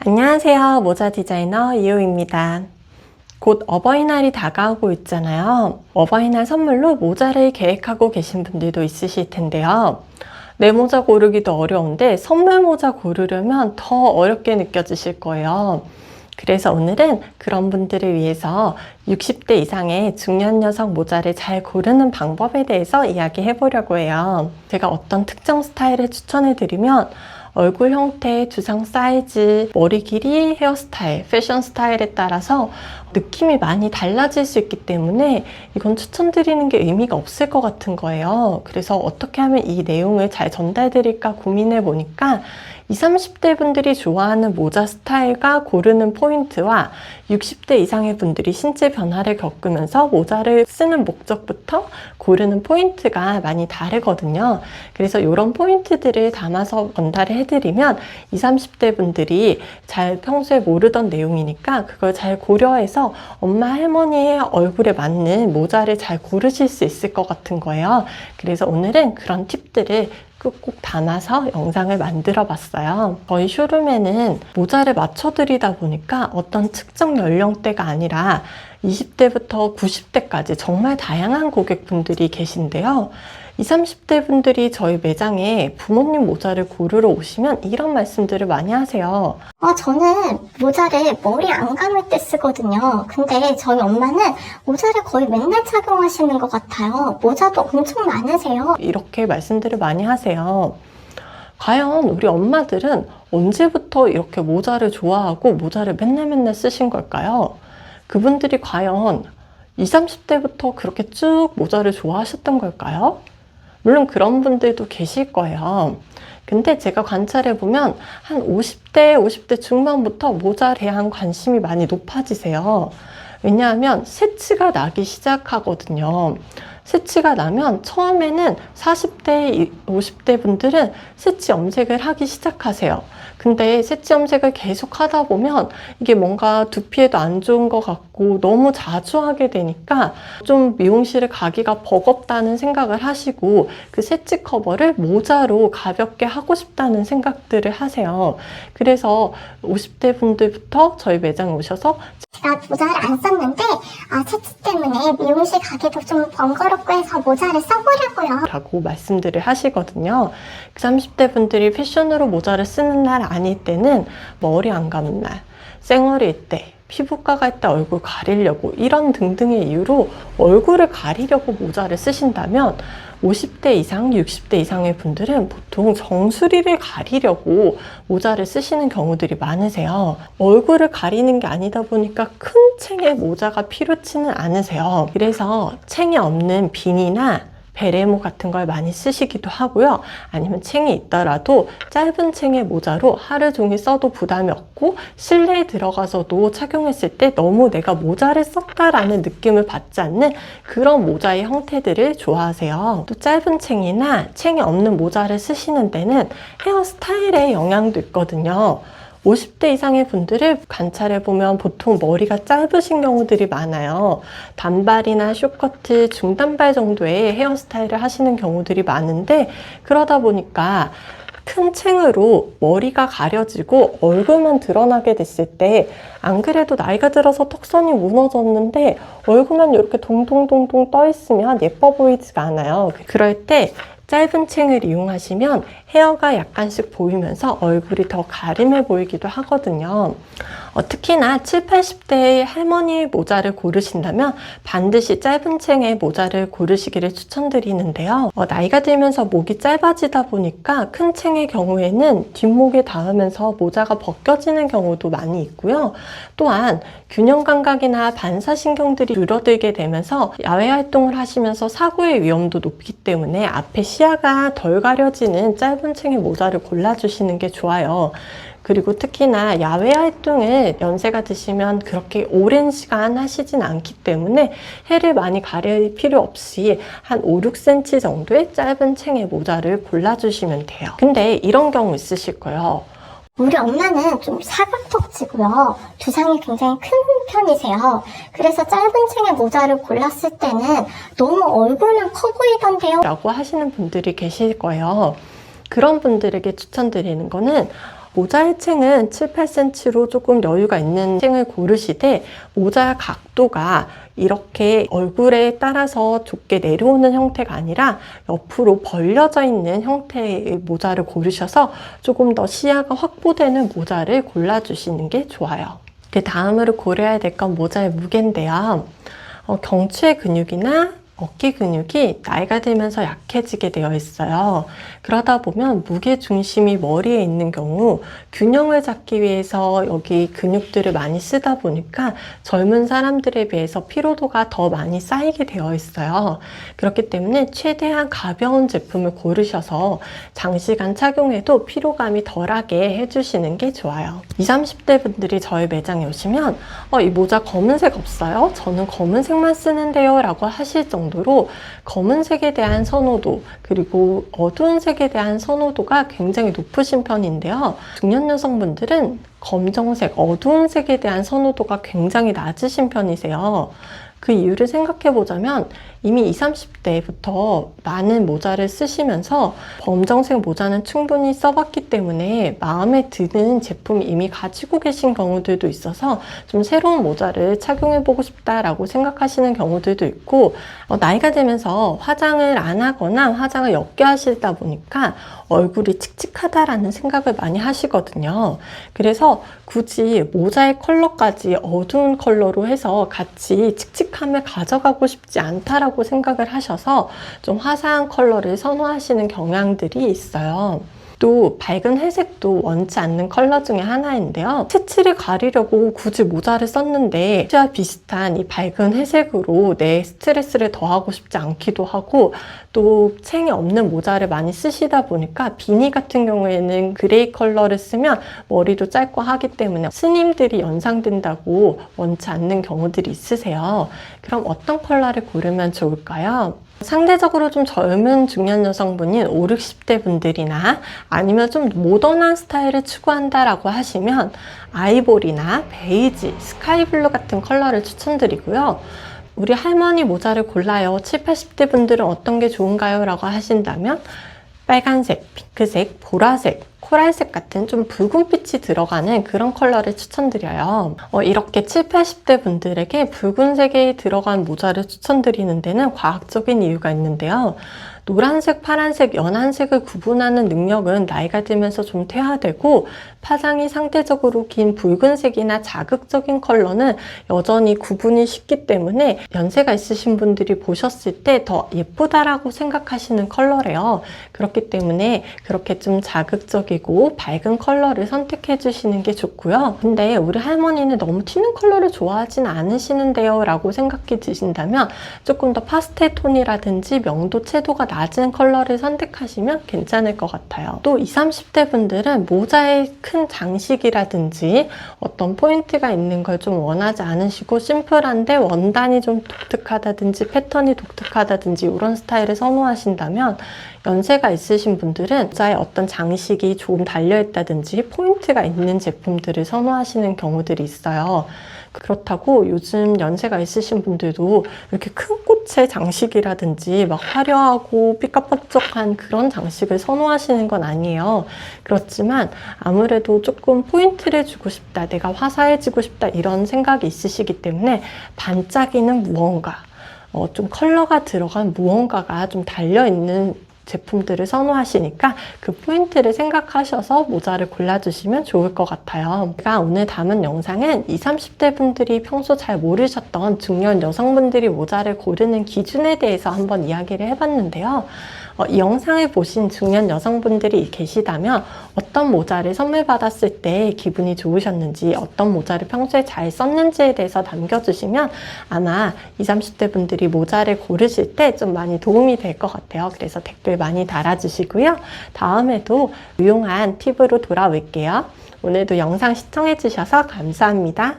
안녕하세요. 모자 디자이너 이호입니다. 곧 어버이날이 다가오고 있잖아요. 어버이날 선물로 모자를 계획하고 계신 분들도 있으실 텐데요. 내 모자 고르기도 어려운데 선물 모자 고르려면 더 어렵게 느껴지실 거예요. 그래서 오늘은 그런 분들을 위해서 60대 이상의 중년 여성 모자를 잘 고르는 방법에 대해서 이야기해 보려고 해요. 제가 어떤 특정 스타일을 추천해 드리면 얼굴 형태, 두상 사이즈, 머리 길이, 헤어스타일, 패션 스타일에 따라서 느낌이 많이 달라질 수 있기 때문에 이건 추천드리는 게 의미가 없을 것 같은 거예요. 그래서 어떻게 하면 이 내용을 잘 전달드릴까 고민해 보니까 20, 30대 분들이 좋아하는 모자 스타일과 고르는 포인트와 60대 이상의 분들이 신체 변화를 겪으면서 모자를 쓰는 목적부터 고르는 포인트가 많이 다르거든요. 그래서 이런 포인트들을 담아서 전달을 해드리면 20, 30대 분들이 잘 평소에 모르던 내용이니까 그걸 잘 고려해서 엄마 할머니의 얼굴에 맞는 모자를 잘 고르실 수 있을 것 같은 거예요. 그래서 오늘은 그런 팁들을 꾹꾹 담아서 영상을 만들어 봤어요. 저희 쇼룸에는 모자를 맞춰드리다 보니까 어떤 특정 연령대가 아니라 20대부터 90대까지 정말 다양한 고객분들이 계신데요. 20, 30대 분들이 저희 매장에 부모님 모자를 고르러 오시면 이런 말씀들을 많이 하세요. 저는 모자를 머리 안 감을 때 쓰거든요. 근데 저희 엄마는 모자를 거의 맨날 착용하시는 것 같아요. 모자도 엄청 많으세요. 이렇게 말씀들을 많이 하세요. 과연 우리 엄마들은 언제부터 이렇게 모자를 좋아하고 모자를 맨날 쓰신 걸까요? 그분들이 과연 20, 30대부터 그렇게 쭉 모자를 좋아하셨던 걸까요? 물론 그런 분들도 계실 거예요. 근데 제가 관찰해보면 한 50대 중반부터 모자에 대한 관심이 많이 높아지세요. 왜냐하면 새치가 나기 시작하거든요. 새치가 나면 처음에는 40대, 50대 분들은 새치 염색을 하기 시작하세요. 근데 새치 염색을 계속 하다 보면 이게 뭔가 두피에도 안 좋은 것 같고 너무 자주 하게 되니까 좀 미용실에 가기가 버겁다는 생각을 하시고 그 새치 커버를 모자로 가볍게 하고 싶다는 생각들을 하세요. 그래서 50대 분들부터 저희 매장에 오셔서 제가 모자를 안 썼는데 채취 때문에 미용실 가기도 좀 번거롭고 해서 모자를 써보려고요 라고 말씀들을 하시거든요. 30대 분들이 패션으로 모자를 쓰는 날 아닐 때는 머리 안 감은 날, 생얼일 때, 피부과 갈 때 얼굴 가리려고 이런 등등의 이유로 얼굴을 가리려고 모자를 쓰신다면 50대 이상, 60대 이상의 분들은 보통 정수리를 가리려고 모자를 쓰시는 경우들이 많으세요. 얼굴을 가리는 게 아니다 보니까 큰 챙의 모자가 필요치는 않으세요. 그래서 챙이 없는 비니나 베레모 같은 걸 많이 쓰시기도 하고요. 아니면 챙이 있더라도 짧은 챙의 모자로 하루 종일 써도 부담이 없고 실내에 들어가서도 착용했을 때 너무 내가 모자를 썼다라는 느낌을 받지 않는 그런 모자의 형태들을 좋아하세요. 또 짧은 챙이나 챙이 없는 모자를 쓰시는 데는 헤어스타일의 영향도 있거든요. 50대 이상의 분들을 관찰해보면 보통 머리가 짧으신 경우들이 많아요. 단발이나 숏커트, 중단발 정도의 헤어스타일을 하시는 경우들이 많은데 그러다 보니까 큰 챙으로 머리가 가려지고 얼굴만 드러나게 됐을 때 안 그래도 나이가 들어서 턱선이 무너졌는데 얼굴만 이렇게 동동동동 떠 있으면 예뻐 보이지가 않아요. 그럴 때 짧은 챙을 이용하시면 헤어가 약간씩 보이면서 얼굴이 더 가림해 보이기도 하거든요. 특히나 7, 80대의 할머니의 모자를 고르신다면 반드시 짧은 챙의 모자를 고르시기를 추천드리는데요. 나이가 들면서 목이 짧아지다 보니까 큰 챙의 경우에는 뒷목에 닿으면서 모자가 벗겨지는 경우도 많이 있고요. 또한 균형 감각이나 반사신경들이 줄어들게 되면서 야외 활동을 하시면서 사고의 위험도 높기 때문에 앞에 시야가 덜 가려지는 짧은 챙의 모자를 골라주시는 게 좋아요. 그리고 특히나 야외 활동을 연세가 드시면 그렇게 오랜 시간 하시진 않기 때문에 해를 많이 가릴 필요 없이 한 5, 6cm 정도의 짧은 챙의 모자를 골라주시면 돼요. 근데 이런 경우 있으실 거예요. 우리 엄마는 좀 사각턱지고요. 두상이 굉장히 큰 편이세요. 그래서 짧은 챙의 모자를 골랐을 때는 너무 얼굴만 커 보이던데요 라고 하시는 분들이 계실 거예요. 그런 분들에게 추천드리는 거는 모자의 챙은 7, 8cm로 조금 여유가 있는 챙을 고르시되 모자 각도가 이렇게 얼굴에 따라서 좁게 내려오는 형태가 아니라 옆으로 벌려져 있는 형태의 모자를 고르셔서 조금 더 시야가 확보되는 모자를 골라주시는 게 좋아요. 그 다음으로 고려해야 될 건 모자의 무게인데요. 경추의 근육이나 어깨 근육이 나이가 들면서 약해지게 되어 있어요. 그러다 보면 무게 중심이 머리에 있는 경우 균형을 잡기 위해서 여기 근육들을 많이 쓰다 보니까 젊은 사람들에 비해서 피로도가 더 많이 쌓이게 되어 있어요. 그렇기 때문에 최대한 가벼운 제품을 고르셔서 장시간 착용해도 피로감이 덜하게 해주시는 게 좋아요. 20, 30대 분들이 저희 매장에 오시면 이 모자 검은색 없어요? 저는 검은색만 쓰는데요 라고 하실 정도로 검은색에 대한 선호도 그리고 어두운 색에 대한 선호도가 굉장히 높으신 편인데요. 중년 여성분들은 검정색, 어두운 색에 대한 선호도가 굉장히 낮으신 편이세요. 그 이유를 생각해 보자면 이미 20, 30대부터 많은 모자를 쓰시면서 검정색 모자는 충분히 써봤기 때문에 마음에 드는 제품이 이미 가지고 계신 경우들도 있어서 좀 새로운 모자를 착용해 보고 싶다라고 생각하시는 경우들도 있고 나이가 들면서 화장을 안 하거나 화장을 옅게 하시다 보니까 얼굴이 칙칙하다라는 생각을 많이 하시거든요. 그래서 굳이 모자의 컬러까지 어두운 컬러로 해서 같이 칙칙함을 가져가고 싶지 않다라고 생각을 하셔서 좀 화사한 컬러를 선호하시는 경향들이 있어요. 또 밝은 회색도 원치 않는 컬러 중에 하나인데요. 채취를 가리려고 굳이 모자를 썼는데 채취와 비슷한 이 밝은 회색으로 내 스트레스를 더하고 싶지 않기도 하고 또 챙이 없는 모자를 많이 쓰시다 보니까 비니 같은 경우에는 그레이 컬러를 쓰면 머리도 짧고 하기 때문에 스님들이 연상된다고 원치 않는 경우들이 있으세요. 그럼 어떤 컬러를 고르면 좋을까요? 상대적으로 좀 젊은 중년 여성분인 5, 60대 분들이나 아니면 좀 모던한 스타일을 추구한다라고 하시면 아이보리나 베이지, 스카이블루 같은 컬러를 추천드리고요. 우리 할머니 모자를 골라요. 7, 80대 분들은 어떤 게 좋은가요? 라고 하신다면 빨간색, 핑크색, 보라색, 코랄색 같은 좀 붉은빛이 들어가는 그런 컬러를 추천드려요. 이렇게 7, 80대 분들에게 붉은색이 들어간 모자를 추천드리는 데는 과학적인 이유가 있는데요. 노란색, 파란색, 연한색을 구분하는 능력은 나이가 들면서 좀 퇴화되고 파장이 상대적으로 긴 붉은색이나 자극적인 컬러는 여전히 구분이 쉽기 때문에 연세가 있으신 분들이 보셨을 때 더 예쁘다라고 생각하시는 컬러래요. 그렇기 때문에 그렇게 좀 자극적이고 밝은 컬러를 선택해 주시는 게 좋고요. 근데 우리 할머니는 너무 튀는 컬러를 좋아하진 않으시는데요 라고 생각이 드신다면 조금 더 파스텔 톤이라든지 명도 채도가 낮은 컬러를 선택하시면 괜찮을 것 같아요. 또 20, 30대 분들은 모자에 큰 장식이라든지 어떤 포인트가 있는 걸 좀 원하지 않으시고 심플한데 원단이 좀 독특하다든지 패턴이 독특하다든지 이런 스타일을 선호하신다면 연세가 있으신 분들은 모자에 어떤 장식이 좀 달려있다든지 포인트가 있는 제품들을 선호하시는 경우들이 있어요. 그렇다고 요즘 연세가 있으신 분들도 이렇게 큰 꽃의 장식이라든지 막 화려하고 삐까뻔쩍한 그런 장식을 선호하시는 건 아니에요. 그렇지만 아무래도 조금 포인트를 주고 싶다, 내가 화사해지고 싶다 이런 생각이 있으시기 때문에 반짝이는 무언가, 좀 컬러가 들어간 무언가가 좀 달려있는 제품들을 선호하시니까 그 포인트를 생각하셔서 모자를 골라주시면 좋을 것 같아요. 제가 오늘 담은 영상은 20, 30대 분들이 평소 잘 모르셨던 중년 여성분들이 모자를 고르는 기준에 대해서 한번 이야기를 해봤는데요. 이 영상을 보신 중년 여성분들이 계시다면 어떤 모자를 선물 받았을 때 기분이 좋으셨는지, 어떤 모자를 평소에 잘 썼는지에 대해서 남겨주시면 아마 20, 30대 분들이 모자를 고르실 때 좀 많이 도움이 될 것 같아요. 그래서 댓글 많이 달아주시고요. 다음에도 유용한 팁으로 돌아올게요. 오늘도 영상 시청해주셔서 감사합니다.